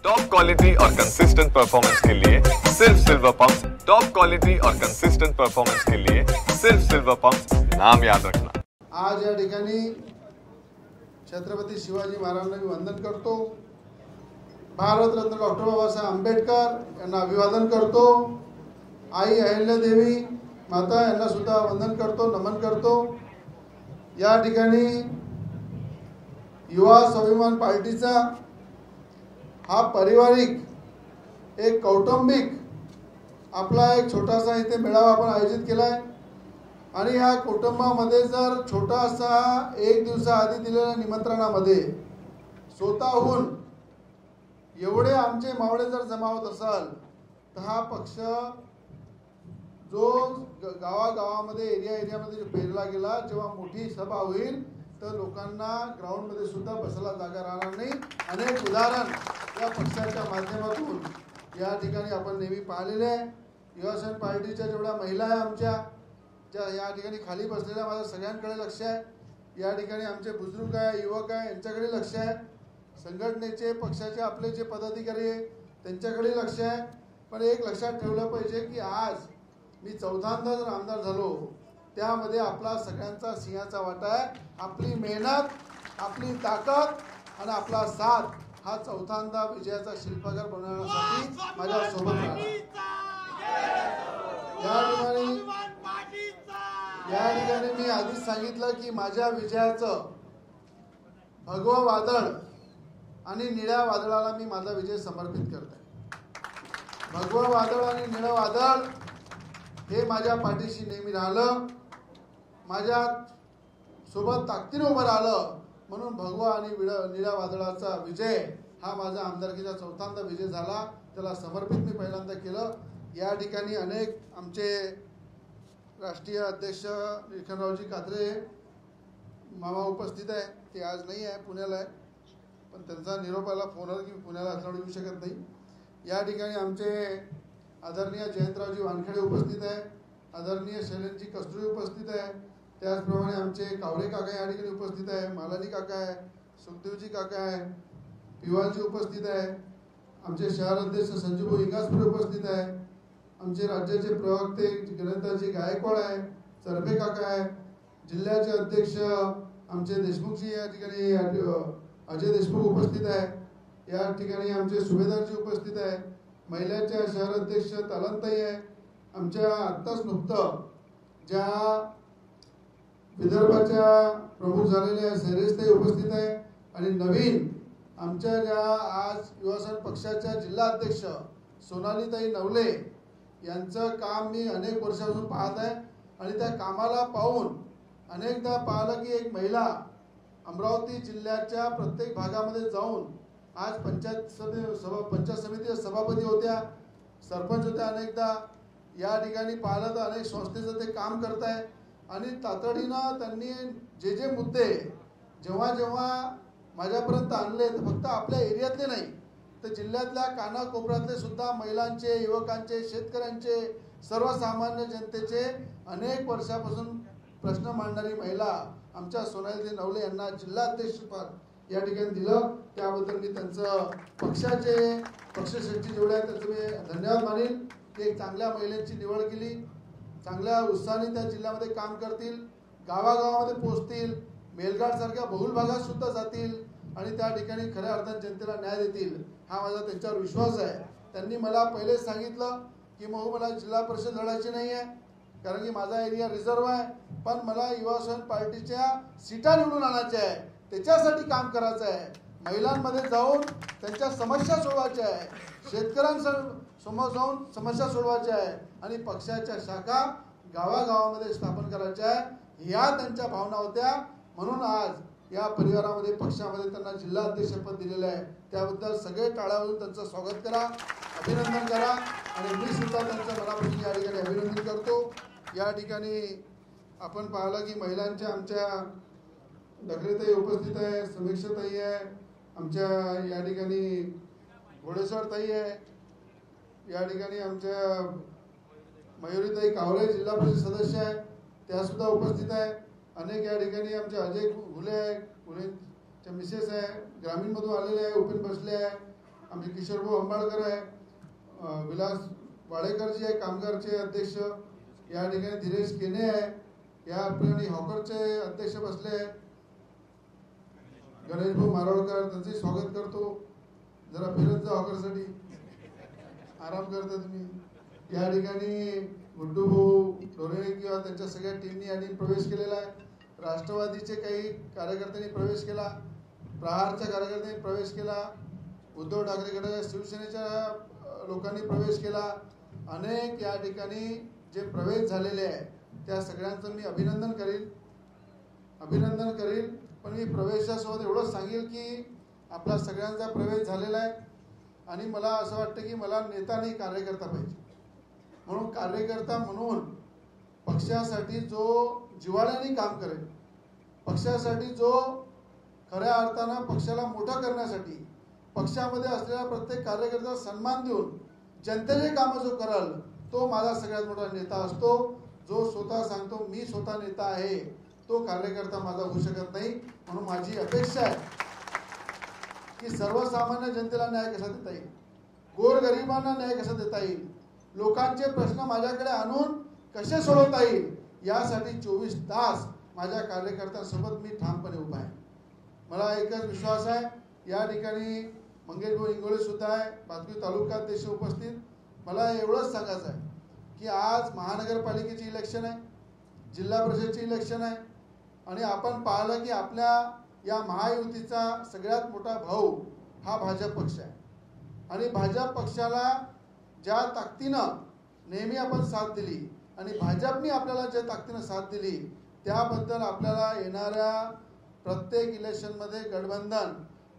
Top quality और consistent performance के लिए सिर्फ सिल्वर पंप्स। टॉप क्वालिटी और कंसिस्टेंट परफॉर्मेंस के लिए सिर्फ सिल्वर पंप्स, नाम याद रखना। आज या ठिकाणी छत्रपती शिवाजी महाराजांना मी वंदन करतो। भारतरत्न डॉक्टर बाबासाहेब आंबेडकर यांना अभिवादन करतो। आई अहिल्यादेवी माता यांना सुद्धा वंदन करतो, नमन करतो। या ठिकाणी युवा स्वाभिमान पार्टीचा हा पारिवारिक एक कौटुंबिक आपला एक छोटासा इथे मेळावा आपण आयोजित केलाय आणि या कुटुंबामध्ये जर छोटासा एक दिवसाआधी दिलेल्या निमंत्रणामध्ये स्वतःहून एवढे आमचे मावळे जर जमा होत असाल तर हा पक्ष जो गावागावामध्ये एरियामध्ये जो पेरला गेला, जेव्हा मोठी सभा होईल तर लोकांना ग्राउंडमध्ये सुद्धा बसायला जागा राहणार नाही। अनेक उदाहरण या पक्षाच्या माध्यमातून या ठिकाणी आपण नेहमी पाहिलेले आहे। युवासेना पार्टीच्या जेवढ्या महिला आहे आमच्या ज्या या ठिकाणी खाली बसलेल्या, माझं सगळ्यांकडे लक्ष आहे। या ठिकाणी आमचे बुजुर्ग आहे, युवक आहे, यांच्याकडे लक्ष आहे। संघटनेचे पक्षाचे आपले जे पदाधिकारी आहे त्यांच्याकडे लक्ष आहे। पण एक लक्षात ठेवलं पाहिजे की आज मी चौथ्यांदा जर आमदार झालो त्यामध्ये आपला सगळ्यांचा सिंहाचा वाटा आहे। आपली मेहनत, आपली ताकद आणि आपला साथ हा चौथ्यांदा विजयाचा शिल्पकार बनवण्यासाठी माझ्या सोबत राहा। या ठिकाणी मी आधीच सांगितलं की माझ्या विजयाचं भगवं वादळ आणि निळ्या वादळाला मी माझा विजय समर्पित करतोय। भगवं वादळ आणि निळं वादळ हे माझ्या पाठीशी नेहमी राहिलं, माझ्या सोबत ताकदीने उभं राहिलं, म्हणून भगवा आणि निळ्या वादळाचा विजय हा माझा आमदारकीचा चौथ्यांदा विजय झाला, त्याला समर्पित मी पहिल्यांदा केलं। या ठिकाणी अनेक आमचे राष्ट्रीय अध्यक्ष निखिलरावजी कात्रे मामा उपस्थित आहे। ते आज नाही आहे, पुण्याला आहे, पण त्यांचा निरोपाला फोन आला की पुण्याला असल्यामुळे येऊ शकत नाही। या ठिकाणी आमचे आदरणीय जयंतरावजी वानखेडे उपस्थित आहे, आदरणीय शैलेंद्रजी कस्तुरी उपस्थित आहे, त्याचप्रमाणे आमचे कावळे काका या ठिकाणी उपस्थित आहे, मालानी काका आहे, सुखदेवजी काका आहे, पिवालजी उपस्थित आहे, आमचे शहर अध्यक्ष संजूभाऊ इंगासपुरे उपस्थित आहे, आमचे राज्याचे प्रवक्ते गणेशजी गायकवाड आहे, चरबे काका आहे, जिल्ह्याचे अध्यक्ष आमचे देशमुखजी या ठिकाणी अजय देशमुख उपस्थित आहे, या ठिकाणी आमचे सुभेदारजी उपस्थित आहे, महिलाच्या शहर अध्यक्ष तालंताई आहे, आमच्या आत्ताच नुकतं ज्या विदर्भाच्या प्रमुख झालेल्या सैरेशताई उपस्थित आहे आणि नवीन आमच्या ज्या आज युवासेना पक्षाच्या जिल्हा अध्यक्ष सोनालीताई नवले यांचं काम मी अनेक वर्षापासून पाहत आहे आणि त्या कामाला पाहून अनेकदा पाहिलं की एक महिला अमरावती जिल्ह्याच्या प्रत्येक भागामध्ये जाऊन आज पंचायत समितीच्या सभापती होत्या, सरपंच होत्या, अनेकदा या ठिकाणी पाहिलं तर अनेक संस्थेचं ते काम करत आहे आणि तातडीनं त्यांनी जे मुद्दे जेव्हा जेव्हा माझ्यापर्यंत आणले तर फक्त आपल्या एरियातले नाही तर जिल्ह्यातल्या कानाकोपऱ्यातले सुद्धा महिलांचे, युवकांचे, शेतकऱ्यांचे, सर्वसामान्य जनतेचे अनेक वर्षापासून प्रश्न मांडणारी महिला आमच्या सोनाली नवले यांना जिल्हाध्यक्षपद या ठिकाणी दिलं। त्याबद्दल मी त्यांचं पक्षश्रेष्ठी जेवढे आहेत त्यांचं मी धन्यवाद मानेन की एक चांगल्या महिलेची निवड केली, चांगल्या उत्साहाने त्या जिल्ह्यामध्ये काम करतील, गावागावामध्ये पोहोचतील, मेलघाटसारख्या बहुल भागात सुद्धा जातील आणि त्या ठिकाणी खऱ्या अर्थाने जनतेला न्याय देतील, हा माझा त्यांच्यावर विश्वास आहे। त्यांनी मला पहिलेच सांगितलं की मला जिल्हा परिषद लढायची नाही आहे कारण की माझा एरिया रिझर्व्ह आहे, पण मला युवासेना पार्टीच्या सीटा निवडून आणायच्या आहे, त्याच्यासाठी काम करायचं आहे, महिलांमध्ये जाऊन त्यांच्या समस्या सोडवायच्या आहे, शेतकऱ्यांसमोर जाऊन समस्या सोडवायच्या आहे आणि पक्षाच्या शाखा गावागावामध्ये स्थापन करायच्या आहे, या त्यांच्या भावना होत्या। म्हणून आज या परिवारामध्ये पक्षामध्ये त्यांना जिल्हा अध्यक्षपद दिलेलं आहे, त्याबद्दल सगळे टाळ्यावरून त्यांचं स्वागत करा, अभिनंदन करा आणि मी सुद्धा त्यांचं मनापासून या ठिकाणी अभिनंदन करतो। या ठिकाणी आपण पाहिलं की महिलांच्या आमच्या दखलेताई उपस्थित आहे, समीक्षाताई आहे, आमच्या या ठिकाणी घोडेसरताई आहे, या ठिकाणी आमच्या मयुरीताई कावळे जिल्हा परिषद सदस्य आहे, त्या सुद्धा उपस्थित आहे। अनेक या ठिकाणी आमचे अजय घुले आहे, घुलेच्या मिसेस आहे, ग्रामीणमधून आलेले आहे, उपेन बसले आहे, आमचे किशोरभाऊ अंबाळकर आहे, विलास वाडेकरजी आहे कामगारचे अध्यक्ष, या ठिकाणी धीरेश केने आहे, या ठिकाणी हॉकरचे अध्यक्ष बसले आहे, गणेशभाऊ मारोळकर, त्यांचे स्वागत करतो. जरा फिरत जा हॉकरसाठी, आराम करता तुम्ही. या ठिकाणी गुड्डूभाऊ ढोरे किंवा त्यांच्या सगळ्या टीमनी यांनी प्रवेश केलेला आहे. राष्ट्रवादीचे काही कार्यकर्त्यांनी प्रवेश केला, प्रहारच्या कार्यकर्त्यांनी प्रवेश केला, उद्धव ठाकरे गटाच्या शिवसेनेच्या लोकांनी प्रवेश केला. अनेक या ठिकाणी जे प्रवेश झालेले आहे त्या सगळ्यांचं मी अभिनंदन करील. पण मी प्रवेशासोबत एवढंच सांगेल की आपला सगळ्यांचा प्रवेश झालेला आहे आणि मला असं वाटतं की मला नेता नाही कार्यकर्ता पाहिजे. म्हणून कार्यकर्ता म्हणून पक्षासाठी जो जिव्हाळ्याने काम करेल, पक्षासाठी जो खऱ्या अर्थानं पक्षाला मोठं करण्यासाठी पक्षामध्ये असलेल्या प्रत्येक कार्यकर्त्याला सन्मान देऊन जनतेचे कामं जो कराल तो माझा सगळ्यात मोठा नेता असतो. जो स्वतः सांगतो मी स्वतः नेता आहे तो कार्यकर्ता माझा होऊ शकत नाही. म्हणून माझी अपेक्षा आहे की सर्वसामान्य जनतेला न्याय कसा देता येईल, गोरगरिबांना न्याय कसा देता येईल, लोकांचे प्रश्न माझ्याकडे आणून कसे सोडवता येईल यासाठी 24 तास माझ्या कार्यकर्त्यांसोबत मी ठामपणे उभा आहे. मला एकच विश्वास आहे, या ठिकाणी मंगेशभाऊ इंगोले सुद्धा आहे, भातकुली तालुका अध्यक्ष उपस्थित. मला एवढंच सांगायचं आहे की आज महानगरपालिकेची इलेक्शन आहे, जिल्हा परिषदची इलेक्शन आहे आणि आपण पाहिलं की आपल्या या महायुतीचा सगळ्यात मोठा भाऊ हा भाजप पक्ष आहे आणि भाजप पक्षाला ज्या ताकदीनं नेहमी आपण साथ दिली आणि भाजपने आपल्याला ज्या ताकदीनं साथ दिली त्याबद्दल आपल्याला येणाऱ्या प्रत्येक इलेक्शनमध्ये गठबंधन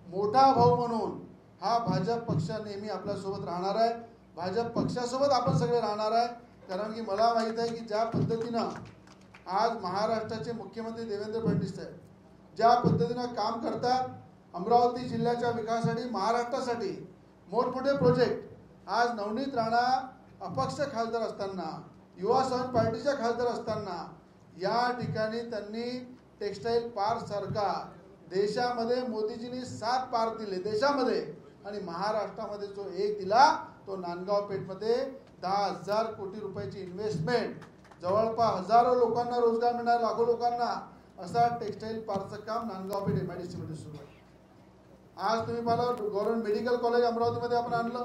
मोठा भाऊ म्हणून हा भाजप पक्ष नेहमी आपल्यासोबत राहणार आहे. भाजप पक्षासोबत आपण सगळे राहणार आहे. कारण की मला माहीत आहे की ज्या पद्धतीनं आज महाराष्ट्राचे मुख्यमंत्री देवेंद्र फडणवीस साहेब ज्या पद्धतीनं काम करतात, अमरावती जिल्ह्याच्या विकासासाठी महाराष्ट्रासाठी मोठमोठे प्रोजेक्ट, आज नवनीत राणा अपक्ष खासदार असताना, युवा स्वाभिमान पार्टीच्या खासदार असताना या ठिकाणी त्यांनी टेक्सटाईल पार्क सारखा देशामध्ये मोदीजींनी 7 पार्क दिले देशामध्ये आणि महाराष्ट्रामध्ये जो एक दिला तो नांदगाव पेठमध्ये 10,000 कोटी रुपयाची इन्व्हेस्टमेंट, जवळपास हजारो लोकांना रोजगार मिळणार, लाखो लोकांना असा टेक्सटाईल पार्कचं काम नांदगाव पेठ MIDC मध्ये सुरू आहे. आज तुम्ही पाहिलं गव्हर्नमेंट मेडिकल कॉलेज अमरावतीमध्ये आपण आणलं.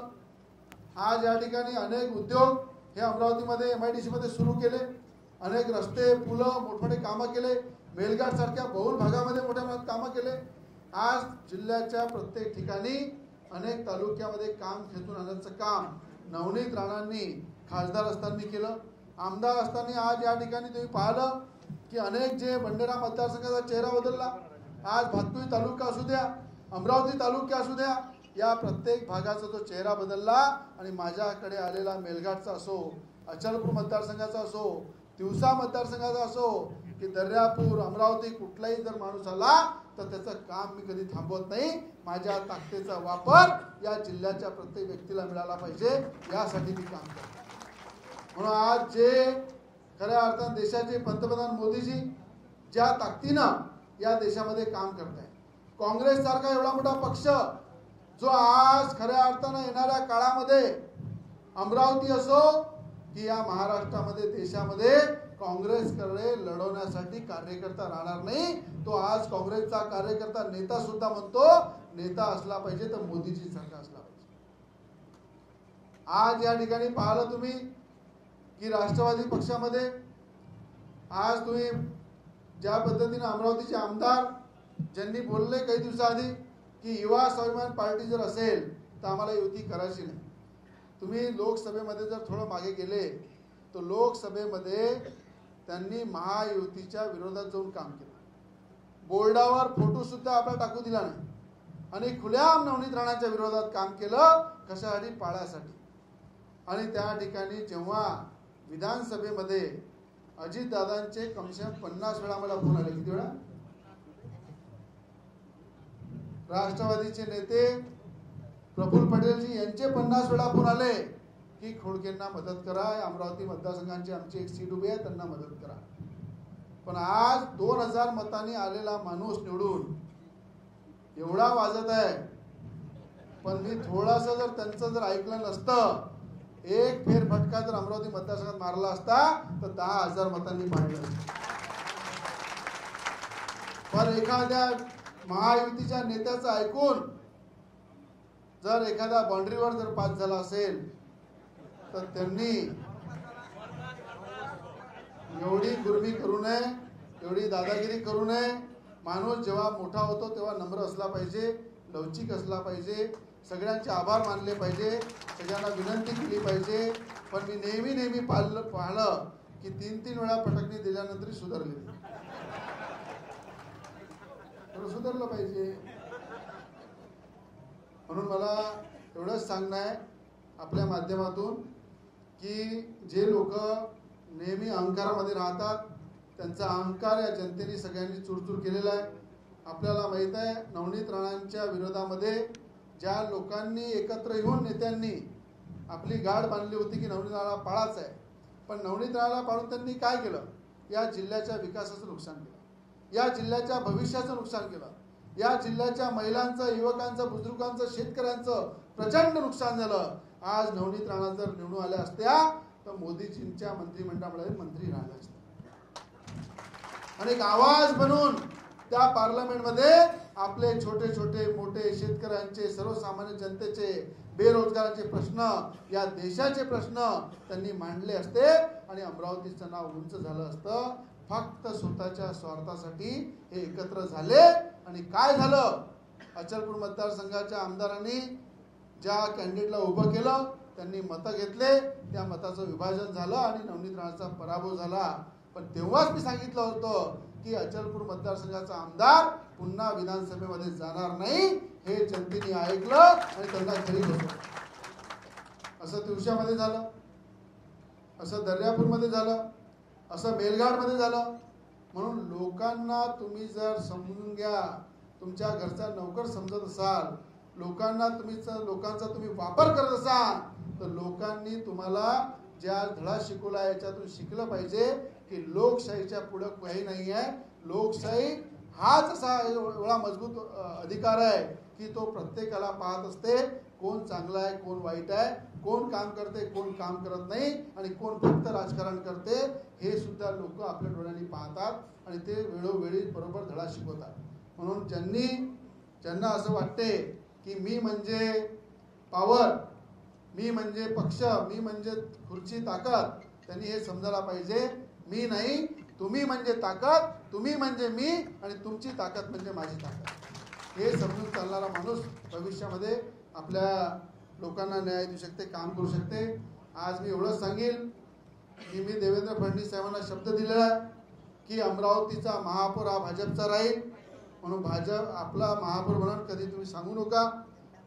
आज या ठिकाणी अनेक उद्योग हे अमरावतीमध्ये MIDC मध्ये सुरू केले, अनेक रस्ते पुलं मोठमोठे कामं केले, मेलघाट सारख्या बहुल भागामध्ये मोठ्या प्रमाणात कामं केले. आज जिल्ह्याच्या प्रत्येक ठिकाणी अनेक तालुक्यामध्ये काम खेचून आणण्याचं काम नवनीत राणांनी खासदार असताना केलं, आमदार असताना. आज या ठिकाणी तुम्ही पाहिलं की अनेक जे बंडेरा मतदारसंघाचा चेहरा बदलला. आज भातकुली तालुका असू द्या, अमरावती तालुका असू द्या, या प्रत्येक भागाचा जो चेहरा बदलला आणि माझ्याकडे आलेला मेलघाटचा असो, अचलपूर मतदारसंघाचा असो, तिवसा मतदारसंघाचा असो की दर्यापूर, अमरावती, कुठलाही जर माणूस आला तर त्याचं काम मी कधी थांबवत नाही. माझ्या ताकदीचा वापर या जिल्ह्याच्या प्रत्येक व्यक्तीला मिळाला पाहिजे यासाठी मी काम करतो. म्हणून आज जे खऱ्या अर्थाने देशाचे पंतप्रधान मोदीजी ज्या ताकदीनं या देशामध्ये काम करत आहे, काँग्रेस सारखा एवढा मोठा पक्ष जो आज खऱ्या अर्थानं येणाऱ्या काळामध्ये अमरावती असो की या महाराष्ट्रामध्ये देशामध्ये काँग्रेसकडे लढवण्यासाठी कार्यकर्ता राहणार नाही. तो आज काँग्रेसचा कार्यकर्ता नेता सुद्धा म्हणतो नेता असला पाहिजे तर मोदीजी सारखा असला पाहिजे. आज या ठिकाणी पाहिलं तुम्ही की राष्ट्रवादी पक्षामध्ये आज तुम्ही ज्या पद्धतीने अमरावतीचे आमदार ज्यांनी बोलले काही दिवसाआधी की युवा स्वाभिमान पार्टी जर असेल तर आम्हाला युती करायची नाही. तुम्ही लोकसभेमध्ये जर थोडं मागे गेले तर लोकसभेमध्ये त्यांनी महायुतीच्या विरोधात जाऊन काम केलं, बोर्डावर फोटो सुद्धा आपला टाकू दिला नाही आणि खुल्याम नवनीत राणाच्या विरोधात काम केलं. कशासाठी? पाळ्यासाठी. आणि त्या ठिकाणी जेव्हा विधानसभेमध्ये अजितदादांचे कमसे 50 वेळा मला फोन आले. किती वेळा? राष्ट्रवादीचे नेते प्रफुल्ल पटेलजी यांचे 50 वेळा फोन आले की खोडकेंना मदत करा, अमरावती मतदारसंघांची आमची एक सीट उभी आहे त्यांना मदत करा. पण आज 2000 मतांनी आलेला माणूस निवडून एवढा वाजत आहे पण मी थोडासा जर त्यांचं जर ऐकलं नसतं, एक फेरफटका जर अमरावती मतदारसंघात मारला असता तर 10,000 मतांनी पाडलं. पण एखाद्या महायुतीच्या नेत्याचं ऐकून जर एखादा बाउंड्रीवर जर पास झाला असेल तर त्यांनी एवढी गुरमी करू नये, एवढी दादागिरी करू नये. माणूस जेव्हा मोठा होतो तेव्हा नम्र असला पाहिजे, लवचिक असला पाहिजे, सगळ्यांचे आभार मानले पाहिजे, सगळ्यांना विनंती केली पाहिजे. पण मी नेहमी पाहिलं की 3-3 वेळा पटकणी दिल्यानंतर सुधारले. सुधारलं पाहिजे. म्हणून मला एवढंच सांगणं आहे आपल्या माध्यमातून की जे लोक नेहमी अहंकारामध्ये राहतात त्यांचा अहंकार या जनतेने सगळ्यांनी चूरचूर केलेला आहे. आपल्याला माहित आहे नवनीत राणांच्या विरोधामध्ये ज्या लोकांनी एकत्र येऊन नेत्यांनी आपली गाड बांधली होती की नवनीत राणाला पाळाच आहे, पण नवनीत राणाला पाळून त्यांनी काय केलं? या जिल्ह्याच्या विकासाचं नुकसान केलं, या जिल्ह्याच्या भविष्याचं नुकसान केलं, या जिल्ह्याच्या महिलांचं, युवकांचं, बुजुर्गांचं, शेतकऱ्यांचं प्रचंड नुकसान झालं. आज नवनीत राणा जर निवडून आल्या असत्या तर मोदीजींच्या मंत्रिमंडळामध्ये मंत्री राहिल्या असत्या आणि एक आवाज बनून त्या पार्लमेंटमध्ये आपले छोटे छोटे मोठे शेतकऱ्यांचे, सर्वसामान्य जनतेचे, बेरोजगारांचे प्रश्न, या देशाचे प्रश्न त्यांनी मांडले असते आणि अमरावतीचं नाव उंच झालं असतं. फक्त स्वतःच्या स्वार्थासाठी हे एकत्र झाले आणि काय झालं? अचलपूर मतदारसंघाच्या आमदारांनी ज्या कॅन्डिडेटला उभं केलं त्यांनी मतं घेतले, त्या मताचं विभाजन झालं आणि नवनीत राणाचा पराभव झाला. पण तेव्हाच मी सांगितलं होतं की अचलपूर मतदारसंघाचा आमदार पुन्हा विधानसभेमध्ये जाणार नाही. हे जनतेने ऐकलं आणि त्यांना घरी बसवलं. असं तिवशामध्ये झालं, असं दर्यापूरमध्ये झालं, असं मेलघाटमध्ये झालं. म्हणून लोकांना तुम्ही जर समजून घ्या, तुमच्या घरचा नोकर समजत असाल, लोकांचा तुम्ही वापर करत असाल तर लोकांनी तुम्हाला ज्या धडा शिकवला याच्यातून शिकलं पाहिजे की लोकशाहीच्या पुढे काही नाही आहे. लोकशाही हाच असा एवढा मजबूत अधिकार आहे की तो प्रत्येकाला पाहत असते कोण चांगला आहे, कोण वाईट आहे, कोण काम करते, कोण काम करत नाही आणि कोण फक्त राजकारण करते हे सुद्धा लोक आपल्या डोळ्यांनी पाहतात आणि ते वेळोवेळी बरोबर धडा शिकवतात. म्हणून ज्यांना असं वाटते की मी म्हणजे पॉवर, मी म्हणजे पक्ष, मी म्हणजे खुर्ची, ताकद, त्यांनी हे समजायला पाहिजे मी नाही, तुम्ही म्हणजे ताकद, तुम्ही म्हणजे मी आणि तुमची ताकद म्हणजे माझी ताकद. हे समजून चालणारा माणूस भविष्यामध्ये आपल्या लोकांना न्याय देऊ शकते, काम करू शकते. आज मी एवढंच सांगेल की मी देवेंद्र फडणवीस साहेबांना शब्द दिलेला आहे की अमरावतीचा महापौर हा भाजपचा राहील. म्हणून भाजप आपला महापौर म्हणून कधी तुम्ही सांगू नका.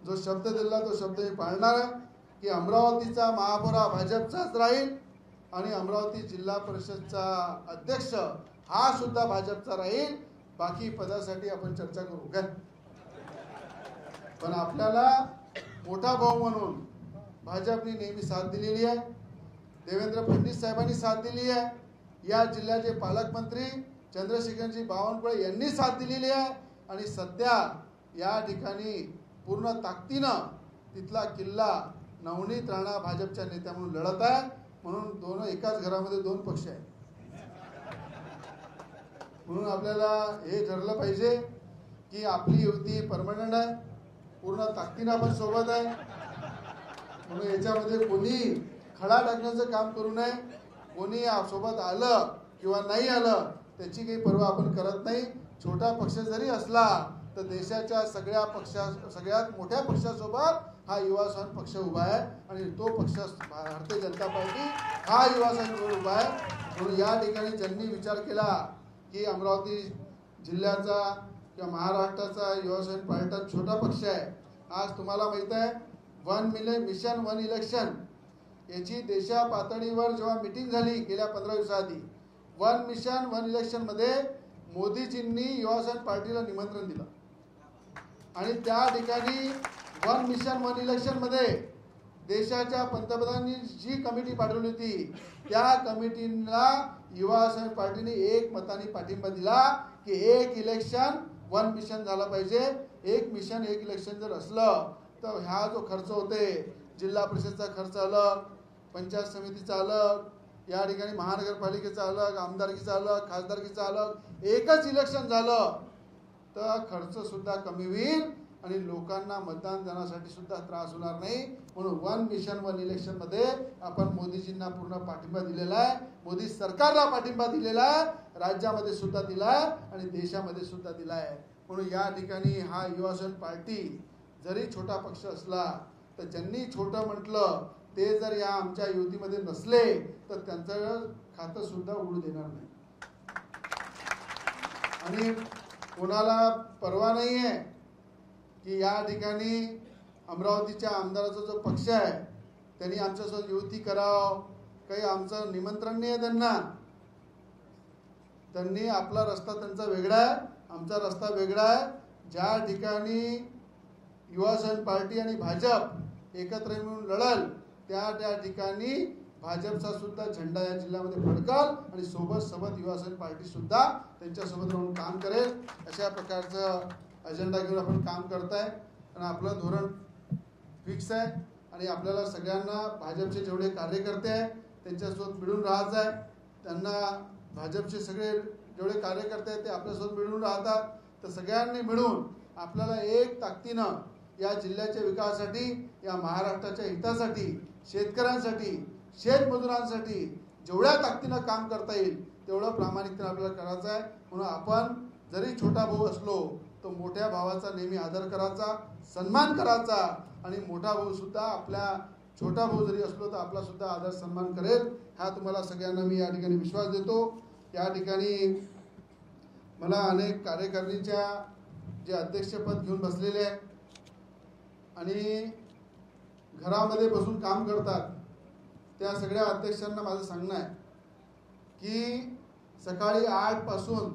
जो शब्द दिला तो शब्द मी पाळणार आहे की अमरावतीचा महापौर हा भाजपचाच राहील आणि अमरावती जिल्हा परिषदचा अध्यक्ष हा सुद्धा भाजपचा राहील. बाकी पदासाठी आपण चर्चा करू काय, पण आपल्याला मोठा भाऊ म्हणून भाजपने नेहमी साथ दिलेली आहे, देवेंद्र फडणवीस साहेबांनी साथ दिली आहे, या जिल्ह्याचे पालकमंत्री चंद्रशेखरजी बावनकुळे यांनी साथ दिलेली आहे आणि सध्या या ठिकाणी पूर्ण ताकदीनं तिथला किल्ला नवनीत राणा भाजपच्या नेत्या म्हणून लढत आहे. म्हणून एकाच घरामध्ये 2 पक्ष आहेत. म्हणून आपल्याला हे ठरलं पाहिजे की आपली युती परमनंट आहे, पूर्ण ताकदीनं आपण सोबत आहे. म्हणून याच्यामध्ये कोणी खडा टाकण्याचं काम करू नये. कोणी सोबत आलं किंवा नाही आलं त्याची काही पर्वा आपण करत नाही. छोटा पक्ष जरी असला तर देशाच्या सगळ्यात मोठ्या पक्षासोबत हा युवा स्वाभिमान पक्ष उभा आहे आणि तो पक्ष भारतीय जनता पार्टी हा युवा स्वाभिमान उभा आहे. म्हणून या ठिकाणी ज्यांनी विचार केला की अमरावती जिल्ह्याचा किंवा महाराष्ट्राचा युवा स्वाभिमान पार्टी छोटा पक्ष आहे, आज तुम्हाला माहित आहे 1 मिशन 1 इलेक्शन याची देशा पातळीवर जेव्हा मीटिंग झाली गेल्या 15 दिवसाआधी, 1 मिशन 1 इलेक्शन मध्ये मोदीजींनी युवा स्वाभिमान पार्टीला निमंत्रण दिलं आणि त्या ठिकाणी 1 मिशन 1 इलेक्शन मध्ये देशाच्या पंतप्रधानांनी जी कमिटी पाठवली होती त्या कमिटीला युवा स्वाभिमान पार्टीने 1 मताने पाठिंबा दिला की 1 इलेक्शन 1 मिशन झालं पाहिजे. 1 मिशन 1 इलेक्शन जर असलं तर ह्या जो खर्च होते, जिल्हा परिषदचा खर्च अलग, पंचायत समितीचा अलग, या ठिकाणी महानगरपालिकेचा अलग, आमदारकीचा अलग, खासदारकीचा अलग, एकच इलेक्शन झालं तर खर्च सुद्धा कमी होईल आणि लोकांना मतदान देण्यासाठी सुद्धा त्रास होणार नाही. म्हणून वन मिशन वन इलेक्शन मध्ये आपण मोदीजींना पूर्ण पाठिंबा दिलेला आहे, मोदी सरकारला पाठिंबा दिलेला आहे, राज्यामध्ये सुद्धा दिलाय आणि देशामध्ये सुद्धा दिलाय. म्हणून या ठिकाणी हा युवासेना पार्टी जरी छोटा पक्ष असला तर ज्यांनी छोटं म्हटलं ते जर या आमच्या युतीमध्ये नसले तर त्यांचं खातं सुद्धा उघडू देणार नाही. आणि कोणाला परवा नाही आहे की या ठिकाणी अमरावतीच्या आमदाराचा जो पक्ष आहे त्यांनी आमच्यासोबत युती करावं, काही आमचं निमंत्रण नाही आहे त्यांना. त्यांनी आपला रस्ता त्यांचा वेगळा आहे, आमचा रस्ता वेगळा आहे. ज्या ठिकाणी युवासेना पार्टी आणि भाजप एकत्र मिळून लढल त्या ठिकाणी भाजपचा सुद्धा झेंडा या जिल्ह्यामध्ये फडकल आणि सोबत युवासेना पार्टी सुद्धा त्यांच्यासोबत राहून काम करेल. अशा प्रकारचं अजेंडा घेऊन आपण काम करताय आणि आपलं धोरण फिक्स आहे आणि आपल्याला सगळ्यांना भाजपचे जेवढे कार्यकर्ते आहेत त्यांच्यासोबत मिळून राहायचं आहे. त्यांना भाजपचे सगळे जेवढे कार्यकर्ते आहेत ते आपल्यासोबत मिळून राहतात. तर सगळ्यांनी मिळून आपल्याला एक ताकदीनं या जिल्ह्याच्या विकासासाठी, या महाराष्ट्राच्या हितासाठी, शेतकऱ्यांसाठी, शेतमजुरांसाठी जेवढ्या ताकदीनं काम करता येईल तेवढं प्रामाणिकपणे आपल्याला करायचं आहे. म्हणून आपण जरी छोटा भाऊ असलो तो मोठ्या भावाचा नेहमी आदर करायचा, सन्मान करायचा आणि मोठा भाऊ सुद्धा आपल्या छोटा भाऊ जरी असलो तर आपला सुद्धा आदर सन्मान करेल. हा तुम्हाला सगळ्यांना मी या ठिकाणी विश्वास देतो. या ठिकाणी मला अनेक कार्यकारिणीच्या जे अध्यक्षपद घेऊन बसलेले आहे आणि घरामध्ये बसून काम करतात त्या सगळ्या अध्यक्षांना माझं सांगणं आहे की सकाळी 8 पासून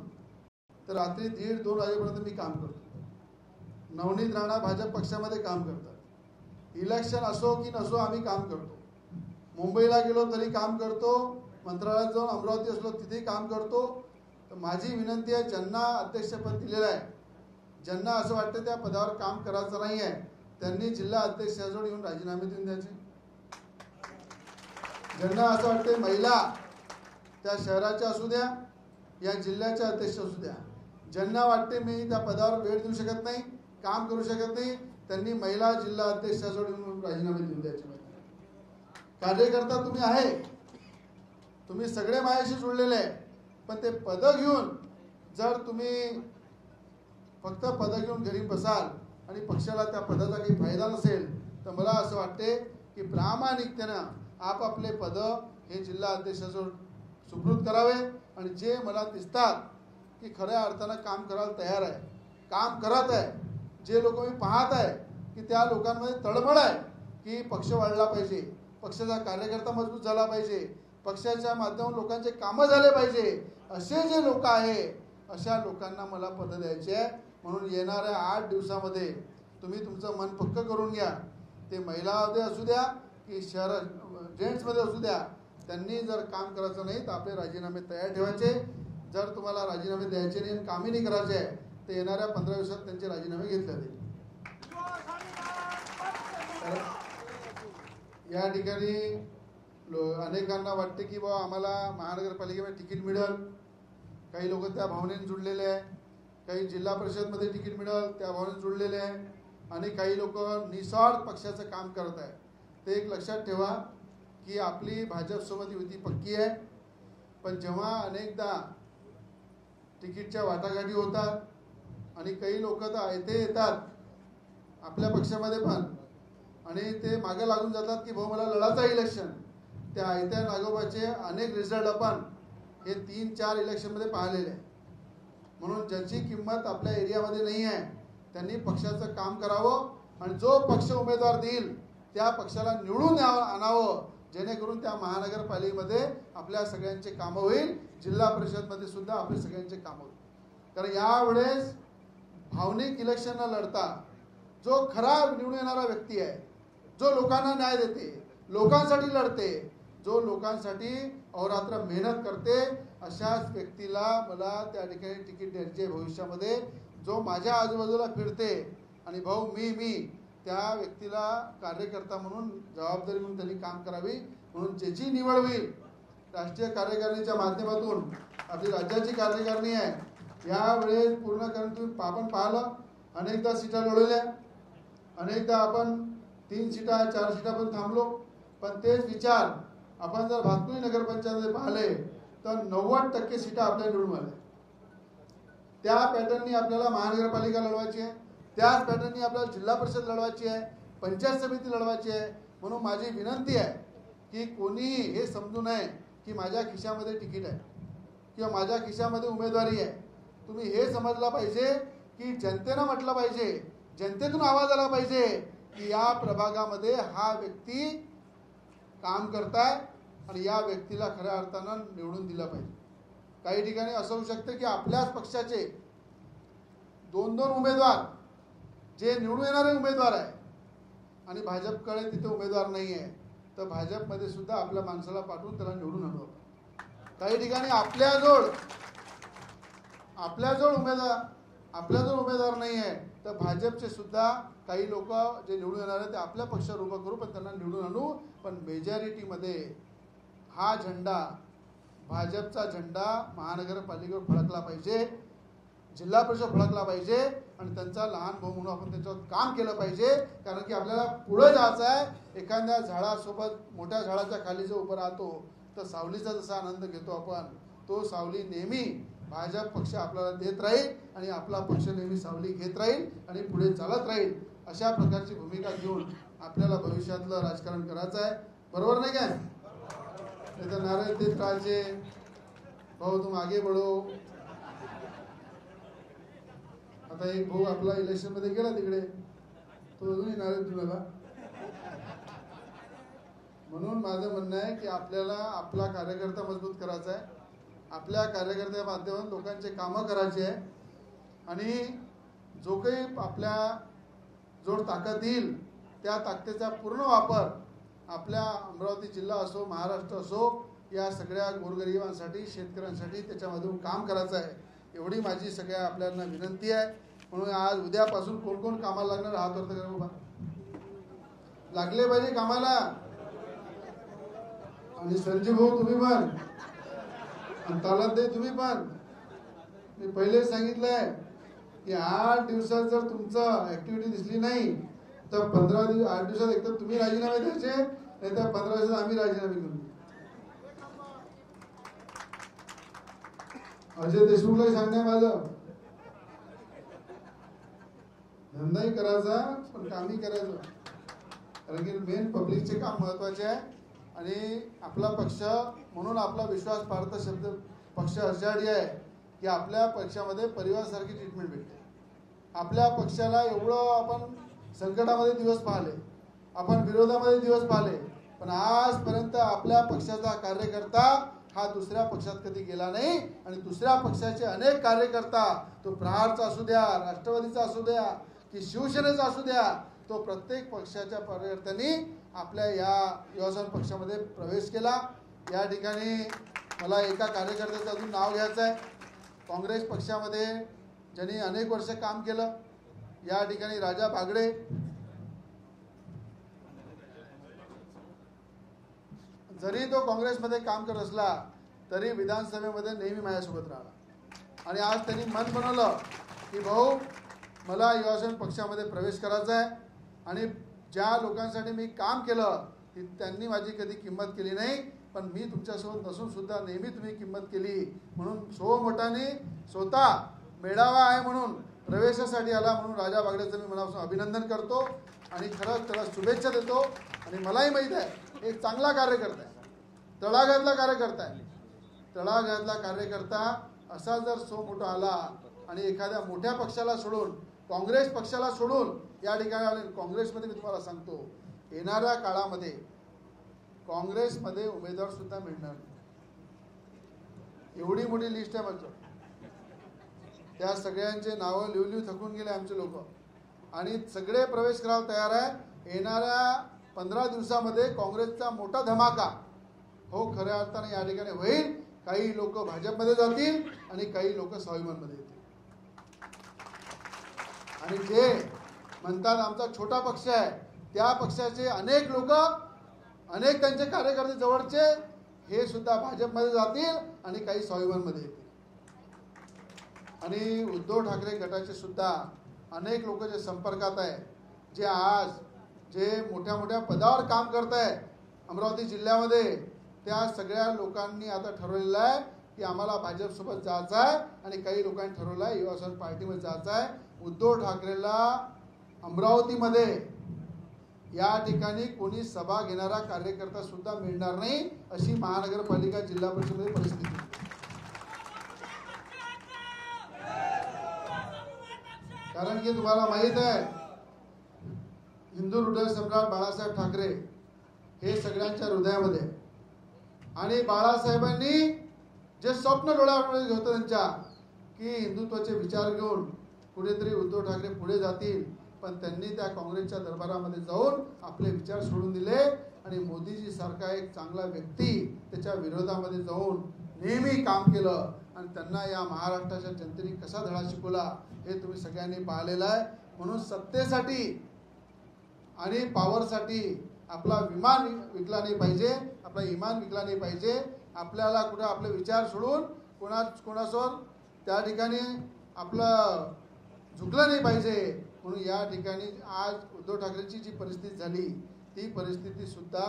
तर रात्री 1:30-2 वाजेपर्यंत मी काम करतो. नवनीत राणा भाजप पक्षामध्ये काम करतात. इलेक्शन असो की नसो आम्ही काम करतो. मुंबईला गेलो तरी काम करतो, मंत्रालयात जाऊन अमरावती असलो तिथेही काम करतो. तर माझी विनंती आहे, ज्यांना अध्यक्षपद दिलेलं आहे, ज्यांना असं वाटतं त्या पदावर काम करायचं नाही आहे, त्यांनी जिल्हा अध्यक्षाजवळ येऊन राजीनामे देऊन द्यायचे. ज्यांना असं वाटते महिला त्या शहराच्या असू द्या या जिल्ह्याच्या अध्यक्ष असू द्या, ज्यांना वाटते मी त्या पदावर वेळ देऊ शकत नाही, काम करू शकत नाही, त्यांनी महिला जिल्हा अध्यक्षाजवळ येऊन राजीनामे देऊन द्यायचे. कार्यकर्ता तुम्ही आहे, तुम्ही सगळे माझ्याशी जुळलेले आहे, पण ते पदं घेऊन जर तुम्ही फक्त पदं घेऊन घरी बसाल आणि पक्षाला त्या पदाचा काही फायदा नसेल तर मला असं वाटते की प्रामाणिकतेनं आपापले पदं हे जिल्हा अध्यक्षाजवळ सुपूर्द करावे आणि जे मला दिसतात की खऱ्या अर्थानं काम करायला तयार आहे, काम करत आहे, जे लोक मी पाहत आहे की त्या लोकांमध्ये तळमळ आहे की पक्ष वाढला पाहिजे, पक्षाचा कार्यकर्ता मजबूत झाला पाहिजे, पक्षाच्या माध्यमातून लोकांचे कामं झाले पाहिजे, असे जे लोक आहे अशा लोकांना मला पद द्यायचे आहे. म्हणून येणाऱ्या 8 दिवसामध्ये तुम्ही तुमचं मन पक्क करून घ्या. ते महिलामध्ये असू द्या की शहर जेंट्समध्ये असू द्या, त्यांनी जर काम करायचं नाही तर आपले राजीनामे तयार ठेवायचे. जर तुम्हाला राजीनामे द्यायचे नाही आणि कामही नाही करायचे आहे तर येणाऱ्या 15 दिवसात त्यांचे राजीनामे घेतले जातील. या ठिकाणी अनेकांना वाटते की बाबा आम्हाला महानगरपालिकेमध्ये तिकीट मिळेल, काही लोक त्या भावनेने जुळलेले आहे, काही जिल्हा परिषदमध्ये तिकीट मिळेल त्या भावनेने जुळलेले आहे आणि काही लोक निस्वार्थ पक्षाचं काम करत आहे. ते एक लक्षात ठेवा की आपली भाजपसोबत युती पक्की आहे, पण जेव्हा अनेकदा तिकीटच्या वाटाघाटी होतात आणि काही लोक तर इथे येतात आपल्या पक्षामध्ये पण आणि ते मागे लागून जातात की भाऊ मला लढायचं इलेक्शन, त्या आयत्या नागोबाचे अनेक रिझल्ट आपण हे 3-4 इलेक्शनमध्ये पाहिलेले आहे. म्हणून ज्याची किंमत आपल्या एरियामध्ये नाही आहे त्यांनी पक्षाचं काम करावं आणि जो पक्ष उमेदवार देईल त्या पक्षाला निवडून आणावं, जेणेकरून त्या महानगरपालिकेमध्ये आपल्या सगळ्यांचे कामं होईल, जिल्हा परिषदमध्ये सुद्धा आपले सगळ्यांचे कामं होईल. कारण यावेळेस भावनिक इलेक्शन न लढता जो खरा निवडून येणारा व्यक्ती आहे, जो लोकांना न्याय देते, लोकांसाठी लढते, जो लोकांसाठी अहोरात्र मेहनत करते, अशाच व्यक्तीला मला त्या ठिकाणी तिकीट द्यायचे भविष्यामध्ये. जो माझ्या आजूबाजूला फिरते आणि भाऊ मी त्या व्यक्तीला कार्यकर्ता म्हणून जबाबदारी म्हणून त्यांनी काम करावी, म्हणून ज्याची निवड होईल राष्ट्रीय कार्यकारिणीच्या माध्यमातून आपली राज्याची कार्यकारिणी आहे, यावेळेस पूर्ण करून तुम्ही आपण पाहिलं अनेकदा सीटा लढवल्या, अनेकदा आपण 3 सीटा 4 सीटा पण थांबलो, पण तेच विचार आपण जर भातकुली नगरपंचायतमध्ये पाहिले तर 90% सीटा आपल्या निवडून आल्या. त्या पॅटर्ननी आपल्याला महानगरपालिका लढवायची आहे, त्याच पॅटर्ननी आपल्याला जिल्हा परिषद लढवायची आहे, पंचायत समिती लढवायची आहे. म्हणून माझी विनंती आहे की कोणीही हे समजू नये की माझ्या खिशामध्ये तिकीट आहे किंवा माझ्या खिशामध्ये उमेदवारी आहे. तुम्ही हे समजलं पाहिजे की जनतेनं म्हटलं पाहिजे, जनतेतून आवाज आला पाहिजे की या प्रभागामध्ये हा व्यक्ती काम करताय आणि या व्यक्तीला खऱ्या अर्थानं निवडून दिलं पाहिजे. काही ठिकाणी असं होऊ शकतं की आपल्याच पक्षाचे 2-2 उमेदवार जे निवडून येणारे उमेदवार आहे आणि भाजपकडे तिथे उमेदवार नाही आहे, तर भाजपमध्ये सुद्धा आपल्या माणसाला पाठवून त्याला निवडून आणलं. काही ठिकाणी आपल्याजवळ उमेदवार नाही आहे, तर भाजपचे सुद्धा काही लोक जे निवडून येणार आहेत ते आपल्या पक्षावर उभं करू, पण त्यांना निवडून आणू. पण मेजॉरिटीमध्ये हा झेंडा, भाजपचा झेंडा महानगरपालिकेवर फडकला पाहिजे, जिल्हा परिषद फडकला पाहिजे आणि त्यांचा लहान भाऊ म्हणून आपण त्याच्यावर काम केलं पाहिजे. कारण की आपल्याला पुढे जायचं आहे. एखाद्या झाडासोबत मोठ्या झाडाच्या खाली जो उभं राहतो तर सावलीचा जसा आनंद घेतो आपण, तो सावली नेहमी भाजप पक्ष आपल्याला देत राहील आणि आपला पक्ष नेहमी सावली घेत राहील आणि पुढे चालत राहील. अशा प्रकारची भूमिका घेऊन आपल्याला भविष्यातलं राजकारण करायचं आहे. बरोबर नाही काय? नाही तर नारायण देत राहायचे, भाऊ तुम आगे बढो. आता एक भाऊ आपला इलेक्शन मध्ये गेला तिकडे, तो अजूनही नारायण तुम्हाला. म्हणून माझं म्हणणं आहे की आपल्याला आपला कार्यकर्ता मजबूत करायचा आहे, आपल्या कार्यकर्त्या माध्यमातून लोकांचे कामं करायचे आहे आणि जो काही आपल्या जोड ताकद येईल त्या ताकदीचा पूर्ण वापर आपल्या अमरावती जिल्हा असो, महाराष्ट्र असो, या सगळ्या गोरगरिबांसाठी, शेतकऱ्यांसाठी त्याच्यामधून काम करायचं आहे. एवढी माझी सगळ्या आपल्याला विनंती आहे. म्हणून आज उद्यापासून कोण कोण कामाला लागणार हात वर करा बाबा, लागले पाहिजे कामाला. आणि संजीव भाऊ तुम्ही पण, आणि तालात दे तुम्ही पण. मी पहिले सांगितलंय की 8 दिवसात जर तुमचं ऍक्टिव्हिटी दिसली नाही तर 8 दिवसात एकतर तुम्ही राजीनामे द्यायचे, नाही तर 15 दिवसात आम्ही राजीनामे घेऊन. अजय देशमुखला सांगणे माझं, धंदाही करायचा पण कामही करायचं. कारण की मेन पब्लिकचे काम महत्वाचे आहे आणि आपला पक्ष म्हणून आपला विश्वास पार्थ शब्द पक्ष अर्जाडी आहे की आपल्या पक्षामध्ये परिवारासारखी ट्रीटमेंट भेटते. आपल्या पक्षाला एवढं आपण संकटामध्ये दिवस पाहिले, आपण विरोधामध्ये दिवस पाहिले, पण आजपर्यंत आपल्या पक्षाचा कार्यकर्ता हा दुसऱ्या पक्षात कधी गेला नाही. आणि दुसऱ्या पक्षाचे अनेक कार्यकर्ता, तो प्रहारचा असू द्या, राष्ट्रवादीचा असू द्या की शिवसेनेचा असू द्या, तो प्रत्येक पक्षाच्या कार्यकर्त्यांनी आपल्या या युवासेना पक्षामध्ये प्रवेश केला. या ठिकाणी मला एका कार्यकर्त्याचं अजून नाव घ्यायचं आहे. काँग्रेस पक्षामध्ये ज्यांनी अनेक वर्ष काम केलं, या ठिकाणी राजा बागडे. जरी तो काँग्रेसमध्ये काम करत असला तरी विधानसभेमध्ये नेहमी माझ्यासोबत राहिला आणि आज त्यांनी मन बनवलं की भाऊ मला युवासेना पक्षामध्ये प्रवेश करायचा आहे आणि ज्या लोकांसाठी मी काम केलं त्यांनी माझी कधी किंमत केली नाही, पण मी तुमच्यासोबत नसून सुद्धा नेहमी तुम्ही किंमत केली. म्हणून मोठाने स्वतः मेळावा आहे म्हणून प्रवेशासाठी आला, म्हणून राजा बागडेचं मी मनापासून अभिनंदन करतो आणि खरंच त्याला शुभेच्छा देतो. आणि मलाही माहीत आहे एक चांगला कार्यकर्ता आहे, तळागाळातला कार्यकर्ता आहे. तळागाळातला कार्यकर्ता असा जर मोठा आला आणि एखाद्या मोठ्या पक्षाला सोडून, काँग्रेस पक्षाला सोडून या ठिकाणी आले. काँग्रेसमध्ये मी तुम्हाला सांगतो येणाऱ्या काळामध्ये काँग्रेसमध्ये उमेदवार सुद्धा मिळणार नाही. एवढी मोठी लिस्ट आहे माझं. त्या सगळ्यांचे नावं लिहून थकून गेले आमचे लोक आणि सगळे प्रवेश करायला तयार आहे. येणाऱ्या 15 दिवसामध्ये काँग्रेसचा मोठा धमाका हो खऱ्या अर्थाने या ठिकाणी होईल. काही लोक भाजपमध्ये जातील आणि काही लोक स्वाभिमानमध्ये येतील. आणि जे म्हणतात आमचा छोटा पक्ष आहे, त्या पक्षाचे अनेक लोक, अनेक त्यांचे कार्यकर्ते जवळचे हे सुद्धा भाजपमध्ये जातील आणि काही स्वाभिमानमध्ये येतील. आणि उद्धव ठाकरे गटाचे सुद्धा अनेक लोक जे संपर्कात आहे, जे आज जे मोठ्या मोठ्या पदावर काम करत आहे अमरावती जिल्ह्यामध्ये, त्या सगळ्या लोकांनी आता ठरवलेलं आहे की आम्हाला भाजपसोबत जायचं आहे आणि काही लोकांनी ठरवलं आहे युवासेना पार्टीमध्ये जायचं आहे. उद्धव ठाकरेला अमरावतीमध्ये या ठिकाणी कोणी सभा घेणारा कार्यकर्ता सुद्धा मिळणार नाही, अशी महानगरपालिका जिल्हा परिषदेमध्ये परिस्थिती. कारण की तुम्हाला माहित आहे हिंदू हृदय सम्राट बाळासाहेब ठाकरे हे सगळ्यांच्या हृदयामध्ये, आणि बाळासाहेबांनी जे स्वप्न डोळ्यामध्ये होतं त्यांच्या की हिंदुत्वाचे विचार घेऊन कुठेतरी उद्धव ठाकरे पुढे जातील, पण त्यांनी त्या काँग्रेसच्या दरबारामध्ये जाऊन आपले विचार सोडून दिले आणि मोदीजी सारखा एक चांगला व्यक्ती त्याच्या विरोधामध्ये जाऊन नेहमी काम केलं आणि त्यांना या महाराष्ट्राच्या जनतेने कसा धडा शिकवला हे तुम्ही सगळ्यांनी पाहिलेलं आहे. म्हणून सत्तेसाठी आणि पॉवरसाठी आपला विमान विकला नाही पाहिजे, आपला इमान विकला नाही पाहिजे. आपल्याला कुठं आपले विचार सोडून कोणासोबत त्या ठिकाणी आपलं झुकलं नाही पाहिजे. म्हणून या ठिकाणी आज उद्धव ठाकरेंची जी परिस्थिती झाली ती परिस्थिती सुद्धा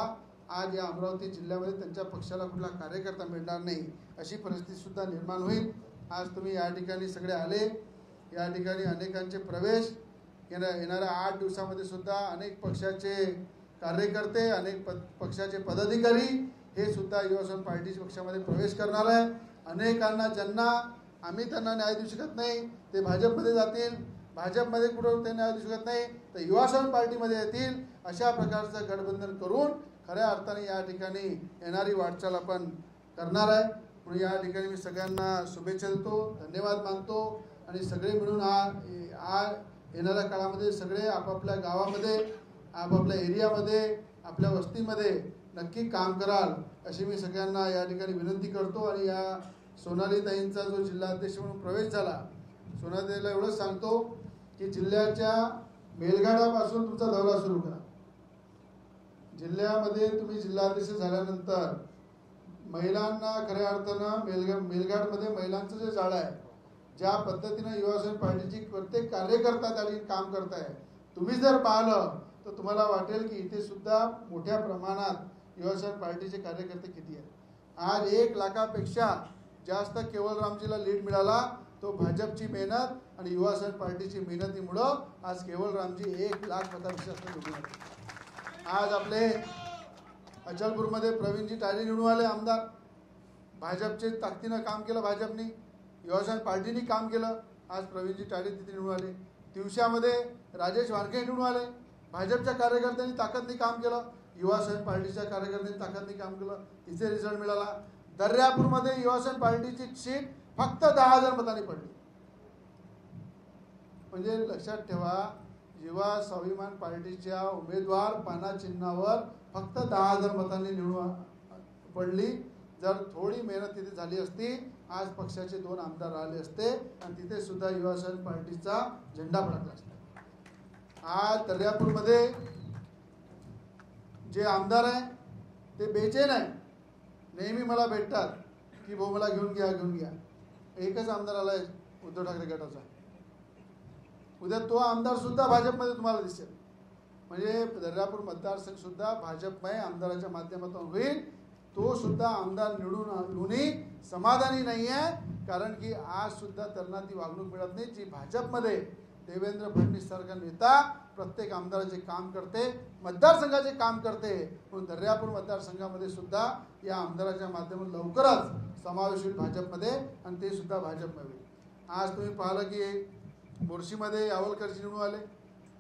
आज या अमरावती जिल्ह्यामध्ये त्यांच्या पक्षाला कुठला कार्यकर्ता मिळणार नाही अशी परिस्थिती सुद्धा निर्माण होईल. आज तुम्ही या ठिकाणी सगळे आले, या ठिकाणी अनेकांचे प्रवेश येणाऱ्या 8 दिवसामध्ये सुद्धा अनेक पक्षाचे कार्यकर्ते, अनेक पक्षाचे पदाधिकारी हे सुद्धा युवासेना पार्टीच्या पक्षामध्ये प्रवेश करणार आहे. अनेकांना ज्यांना आम्ही त्यांना न्याय देऊ शकत नाही ते भाजपमध्ये जातील, भाजपमध्ये कुठं ते न्याय देऊ शकत नाही तर युवासेना पार्टीमध्ये येतील. अशा प्रकारचं गठबंधन करून खऱ्या अर्थाने या ठिकाणी येणारी वाटचाल आपण करणार आहे. म्हणून या ठिकाणी मी सगळ्यांना शुभेच्छा देतो, धन्यवाद मानतो आणि सगळे मिळून हा येणाऱ्या काळामध्ये सगळे आपापल्या गावामध्ये, आपापल्या एरियामध्ये, आपल्या वस्तीमध्ये नक्की काम कराल अशी मी सगळ्यांना या ठिकाणी विनंती करतो. आणि या सोनालीताईंचा जो जिल्हाध्यक्ष म्हणून प्रवेश झाला, सोनालीताईला एवढंच सांगतो की जिल्ह्याच्या मेलघाटापासून तुमचा दौरा सुरू करा. जिल्ह्यामध्ये तुम्ही जिल्हाध्यक्ष झाल्यानंतर महिलांना खऱ्या अर्थानं मेलघाटमध्ये महिलांचं जे जाळं आहे, ज्या पद्धतीनं युवासेना पार्टीची प्रत्येक कार्यकर्ता त्या ठिकाणी काम करत आहे, तुम्ही जर पाहिलं तर तुम्हाला वाटेल की इथे सुद्धा मोठ्या प्रमाणात युवासेना पार्टीचे कार्यकर्ते किती आहेत. आज 1 लाखापेक्षा जास्त केवलरामजीला लीड मिळाला, तो भाजपची मेहनत आणि युवासेना पार्टीची मेहनतीमुळं आज केवलरामजी 1 लाख मतांपेक्षा जास्त निवडून आले. आज आपले अचलपूरमध्ये प्रवीणजी टाळे निवडून आले आमदार, भाजपचे ताकदीनं काम केलं, भाजपनी युवासेना पार्टीने काम केलं, आज प्रवीणजी टाळे तिथे निवडून आले. तिवशामध्ये राजेश वानखे निवडून आले, भाजपच्या कार्यकर्त्यांनी ताकदनी काम केलं, युवासेना पार्टीच्या कार्यकर्त्यांनी ताकदनी काम केलं, तिथे रिझल्ट मिळाला. दर्यापूरमध्ये युवासेना पार्टीची सीट फक्त 10,000 मतांनी पडली. म्हणजे लक्षात ठेवा, युवा स्वाभिमान पार्टीच्या उमेदवार पाना चिन्हावर फक्त 10,000 मतांनी निवडून पडली. जर थोडी मेहनत तिथे झाली असती आज पक्षाचे 2 आमदार आले असते आणि तिथे सुद्धा युवासेना पार्टीचा झेंडा फडकला असता. आज दर्यापूरमध्ये जे आमदार आहे ते बेचैन आहे, नेहमी मला भेटतात की भाऊ मला घेऊन घ्या. एकच आमदार आलाय उद्धव ठाकरे गटाचा, उद्या तो आमदार सुद्धा भाजपमध्ये तुम्हाला दिसेल. म्हणजे दर्यापूर मतदारसंघ सुद्धा भाजपमय आमदाराच्या माध्यमातून होईल. तो सुद्धा आमदार निवडून आणूनही समाधानी नाही आहे, कारण की आज सुद्धा त्यांना ती वागणूक मिळत नाही जी भाजपमध्ये देवेंद्र फडणवीस सारखा नेता प्रत्येक आमदाराचे काम करते, मतदारसंघाचे काम करते. म्हणून दर्यापूर मतदारसंघामध्ये सुद्धा या आमदाराच्या माध्यमातून लवकरच समावेश होईल भाजपमध्ये आणि ते सुद्धा भाजपमध्ये होईल. आज तुम्ही पाहिलं की बोरशीमध्ये यावलकरजी निवडून आले,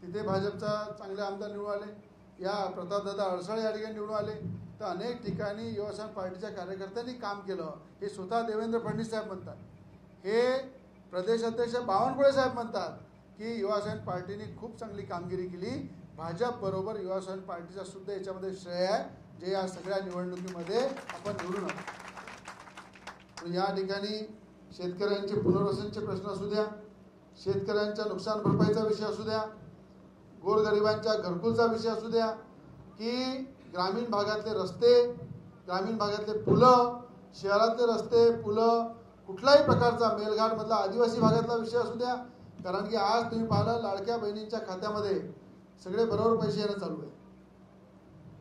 तिथे भाजपचा चांगले आमदार निवडून आले. या प्रतापदादा अडसाळे या ठिकाणी निवडून आले. तर अनेक ठिकाणी युवासेना पार्टीच्या कार्यकर्त्यांनी काम केलं हे स्वतः देवेंद्र फडणवीस साहेब म्हणतात. हे प्रदेश अध्यक्ष बावनकुळे साहेब म्हणतात की युवासेना पार्टीने खूप चांगली कामगिरी केली. भाजप बरोबर युवासेना पार्टीचा सुद्धा याच्यामध्ये श्रेय आहे, जे या सगळ्या निवडणुकीमध्ये आपण निवडून आलो. या ठिकाणी शेतकऱ्यांचे पुनर्वसनचे प्रश्न असू द्या, शेतकऱ्यांच्या नुकसान भरपाईचा विषय असू द्या, गोरगरिबांच्या घरकुलचा विषय असू द्या की ग्रामीण भागातले रस्ते, ग्रामीण भागातले पुलं, शहरातले रस्ते पुलं, कुठल्याही प्रकारचा मेलघाटमधला आदिवासी भागातला विषय असू द्या. कारण की आज तुम्ही पाहिलं लाडक्या बहिणींच्या खात्यामध्ये सगळे बरोबर पैसे येणं चालू आहे.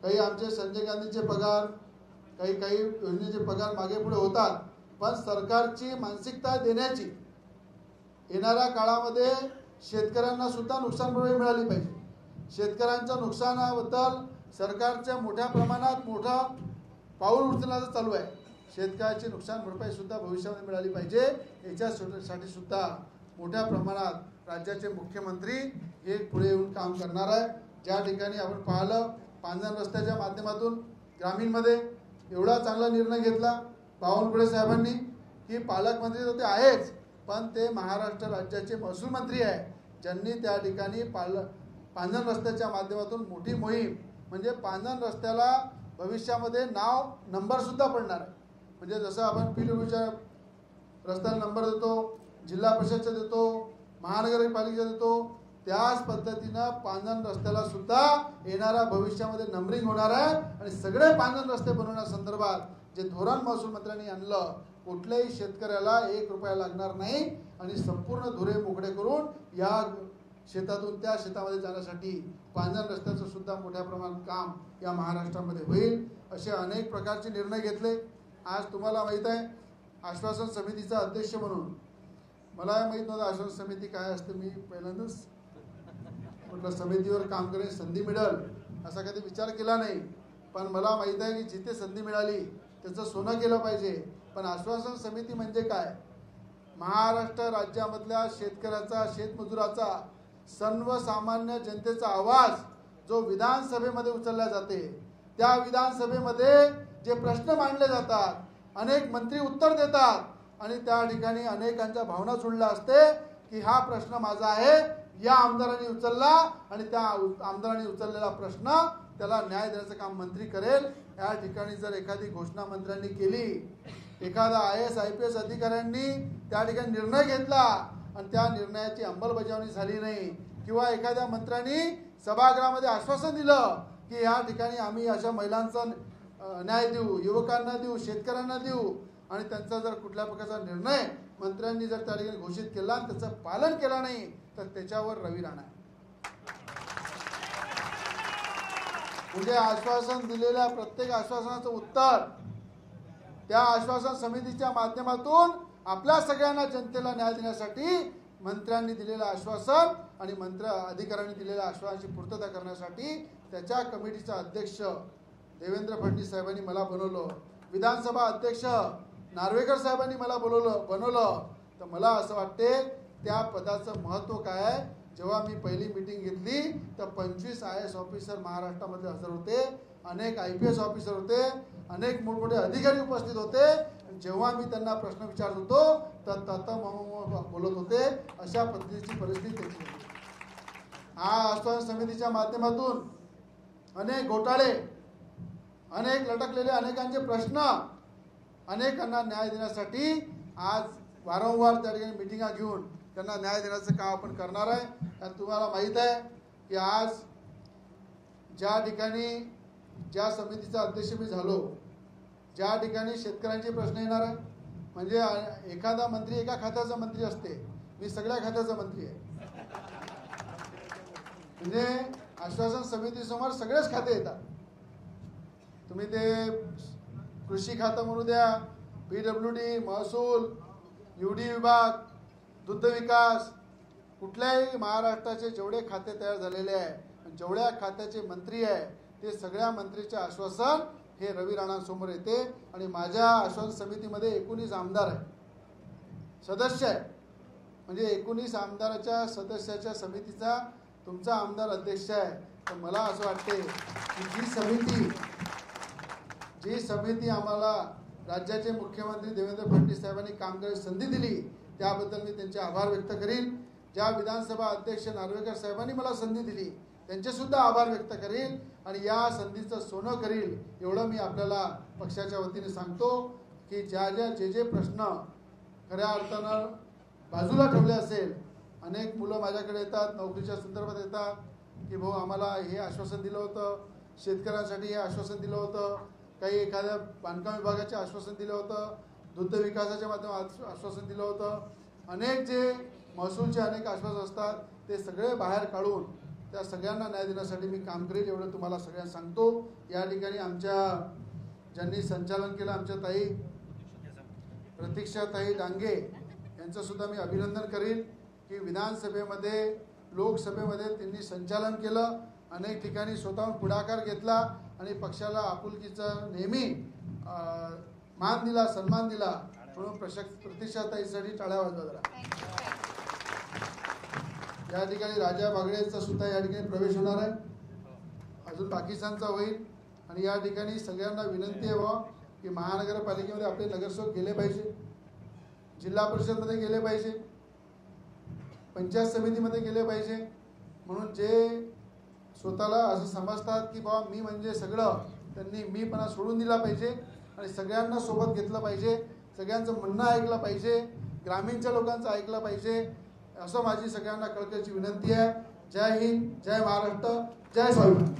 काही आमचे संजय गांधीचे पगार, काही योजनेचे पगार मागे पुढे होतात, पण सरकारची मानसिकता देण्याची. येणाऱ्या काळामध्ये शेतकऱ्यांना सुद्धा नुकसान भरपाई मिळाली पाहिजे. शेतकऱ्यांच्या नुकसानाबद्दल सरकारच्या मोठ्या प्रमाणात मोठा पाऊल उचलण्याचं चालू आहे. शेतकऱ्याची नुकसान भरपाई सुद्धा भविष्यामध्ये मिळाली पाहिजे. याच्यासाठी सुद्धा मोठ्या प्रमाणात राज्याचे मुख्यमंत्री हे पुढे येऊन काम करणार आहे. ज्या ठिकाणी आपण पाहिलं पांजण रस्त्याच्या माध्यमातून ग्रामीणमध्ये एवढा चांगला निर्णय घेतला बावनकुळे साहेबांनी की पालकमंत्री तर ते आहेच, पण ते महाराष्ट्र राज्याचे महसूल मंत्री आहे, ज्यांनी त्या ठिकाणी पांजण रस्त्याच्या माध्यमातून मोठी मोहीम, म्हणजे पांजण रस्त्याला भविष्यामध्ये नंबर सुद्धा पडणार आहे. म्हणजे जसं आपण PWच्या रस्त्याला नंबर देतो, जिल्हा परिषदचा देतो, महानगरपालिकेचा देतो, त्याच पद्धतीनं पांजण रस्त्याला सुद्धा येणाऱ्या भविष्यामध्ये नंबरिंग होणार आहे. आणि सगळे पांजण रस्ते बनवण्यासंदर्भात जे धोरण महसूल मंत्र्यांनी आणलं, कुठल्याही शेतकऱ्याला 1 रुपया लागणार नाही आणि संपूर्ण धुरे मोकळे करून या शेतातून त्या शेतामध्ये जाण्यासाठी पांजण रस्त्याचं सुद्धा मोठ्या प्रमाणात काम या महाराष्ट्रामध्ये होईल. असे अनेक प्रकारचे निर्णय घेतले. आज तुम्हाला माहीत आहे आश्वासन समितीचा अध्यक्ष म्हणून मला माहीत नव्हतं आश्वासन समिती काय असते. मी पहिल्यांदाच म्हटलं समितीवर काम करण्याची संधी मिळेल असा कधी विचार केला नाही, पण मला माहीत आहे की जिथे संधी मिळाली त्याचं सोनं केलं पाहिजे. पण आश्वासन समिती म्हणजे काय? महाराष्ट्र राज्यामधल्या शेतकऱ्याचा, शेतमजुराचा, सर्वसामान्य जनतेचा आवाज जो विधानसभेमध्ये उचलला जाते, त्या विधानसभेमध्ये जे प्रश्न मांडले जातात, अनेक मंत्री उत्तर देतात आणि त्या ठिकाणी अनेकांच्या भावना जुळल्या असते की हा प्रश्न माझा आहे, या आमदारांनी उचलला आणि त्या आमदारांनी उचललेला प्रश्न त्याला न्याय देण्याचं काम मंत्री करेल. या ठिकाणी जर एखादी घोषणा मंत्र्यांनी केली, एखादा IAS IPS अधिकाऱ्यांनी त्या ठिकाणी निर्णय घेतला आणि त्या निर्णयाची अंमलबजावणी झाली नाही, किंवा एखाद्या मंत्र्यांनी सभागृहामध्ये आश्वासन दिलं की या ठिकाणी आम्ही अशा महिलांचा न्याय देऊ, युवकांना देऊ, शेतकऱ्यांना देऊ, आणि त्यांचा जर कुठल्या प्रकारचा निर्णय मंत्र्यांनी जर त्या ठिकाणी घोषित केला आणि त्याचं पालन केलं नाही तर त्याच्यावर रवी राणा. म्हणजे आश्वासन दिलेल्या प्रत्येक आश्वासनाचं उत्तर त्या आश्वासन समितीच्या माध्यमातून आपल्या सगळ्यांना जनतेला न्याय देण्यासाठी मंत्र्यांनी दिलेलं आश्वासन आणि अधिकाऱ्यांनी दिलेल्या आश्वासनाची पूर्तता करण्यासाठी त्याच्या कमिटीचा अध्यक्ष देवेंद्र फडणवीस साहेबांनी मला बनवलं, विधानसभा अध्यक्ष नार्वेकर साहेबांनी मला बनवलं. तर मला असं वाटते त्या पदाचं महत्त्व काय आहे. जेव्हा मी पहिली मीटिंग घेतली तर 25 IAS ऑफिसर महाराष्ट्रामध्ये हजर होते, अनेक IPS ऑफिसर होते, अनेक मोठमोठे अधिकारी उपस्थित होते. जेव्हा मी त्यांना प्रश्न विचारत होतो तर तत्म बोलत होते. अशा पद्धतीची परिस्थिती होती. हा आश्वासन समितीच्या माध्यमातून अनेक घोटाळे, अनेक लटकलेले अनेकांचे प्रश्न, अनेकांना न्याय देण्यासाठी आज वारंवार त्या ठिकाणी मिटिंगा घेऊन त्यांना न्याय देण्याचं काम आपण करणार आहे. कारण तुम्हाला माहीत आहे की आज ज्या ठिकाणी ज्या समितीचा अध्यक्ष मी झालो, ज्या ठिकाणी शेतकऱ्यांचे प्रश्न येणार आहे, म्हणजे एखादा मंत्री एका खात्याचा मंत्री असते, मी सगळ्या खात्याचा मंत्री आहे. म्हणजे आश्वासन समितीसमोर सगळेच खाते येतात. तुम्ही ते कृषी खातं म्हणू द्या, PWD, महसूल, UD विभाग, दुग्ध विकास, कुठल्याही महाराष्ट्राचे जेवढे खाते तयार झालेले आहे, जेवढ्या खात्याचे मंत्री आहे, ते सगळ्या मंत्रीचे आश्वासन हे रवी राणांसमोर येते. आणि माझ्या आश्वासन समितीमध्ये 19 आमदार आहे, सदस्य आहे. म्हणजे 19 आमदाराच्या सदस्याच्या समितीचा तुमचा आमदार अध्यक्ष आहे. तर मला असं वाटते की जी समिती आम्हाला राज्याचे मुख्यमंत्री देवेंद्र फडणवीस साहेबांनी काम करायची संधी दिली, त्याबद्दल मी त्यांचे आभार व्यक्त करीन. ज्या विधानसभा अध्यक्ष नार्वेकर साहेबांनी मला संधी दिली त्यांचे सुद्धा आभार व्यक्त करीन आणि या संधीचं सोनं करील एवढं मी आपल्याला पक्षाच्या वतीने सांगतो. की जे प्रश्न खऱ्या अर्थानं बाजूला ठेवले असेल, अनेक मुलं माझ्याकडे येतात, नोकरीच्या संदर्भात येतात, की भाऊ आम्हाला हे आश्वासन दिलं होतं, शेतकऱ्यांसाठी हे आश्वासन दिलं होतं, काही एखाद्या बांधकाम विभागाचे आश्वासन दिलं होतं, दुग्ध विकासाच्या माध्यमातून आश्वासन दिलं होतं. अनेक जे महसूलचे अनेक आश्वासन असतात ते सगळे बाहेर काढून त्या सगळ्यांना न्याय देण्यासाठी मी काम करेल एवढं तुम्हाला सगळ्यांना सांगतो. या ठिकाणी आमच्या ज्यांनी संचालन केलं आमच्या ताई प्रतीक्षाताई डांगे यांचं सुद्धा मी अभिनंदन करीन की विधानसभेमध्ये लोकसभेमध्ये त्यांनी संचालन केलं, अनेक ठिकाणी स्वतःहून पुढाकार घेतला आणि पक्षाला आपुलकीचा नेहमी मान दिला, सन्मान दिला. म्हणून प्रतीक्षाताईसाठी टाळ्या वाजवा जरा. या ठिकाणी राजा बागडेचा सुद्धा या ठिकाणी प्रवेश होणार आहे, अजून बाकीच्यांचा होईल. आणि या ठिकाणी सगळ्यांना विनंती आहे बा की महानगरपालिकेमध्ये आपले नगरसेवक गेले पाहिजे, जिल्हा परिषदमध्ये गेले पाहिजे, पंचायत समितीमध्ये गेले पाहिजे. म्हणून जे स्वतःला असं समजतात की बाबा मी म्हणजे सगळं, त्यांनी मीपणा सोडून दिला पाहिजे आणि सगळ्यांना सोबत घेतलं पाहिजे, सगळ्यांचं म्हणणं ऐकलं पाहिजे, ग्रामीणच्या लोकांचं ऐकलं पाहिजे, असं माझी सगळ्यांना कळकळीची विनंती आहे. जय हिंद, जय महाराष्ट्र, जय स्वाभिमान.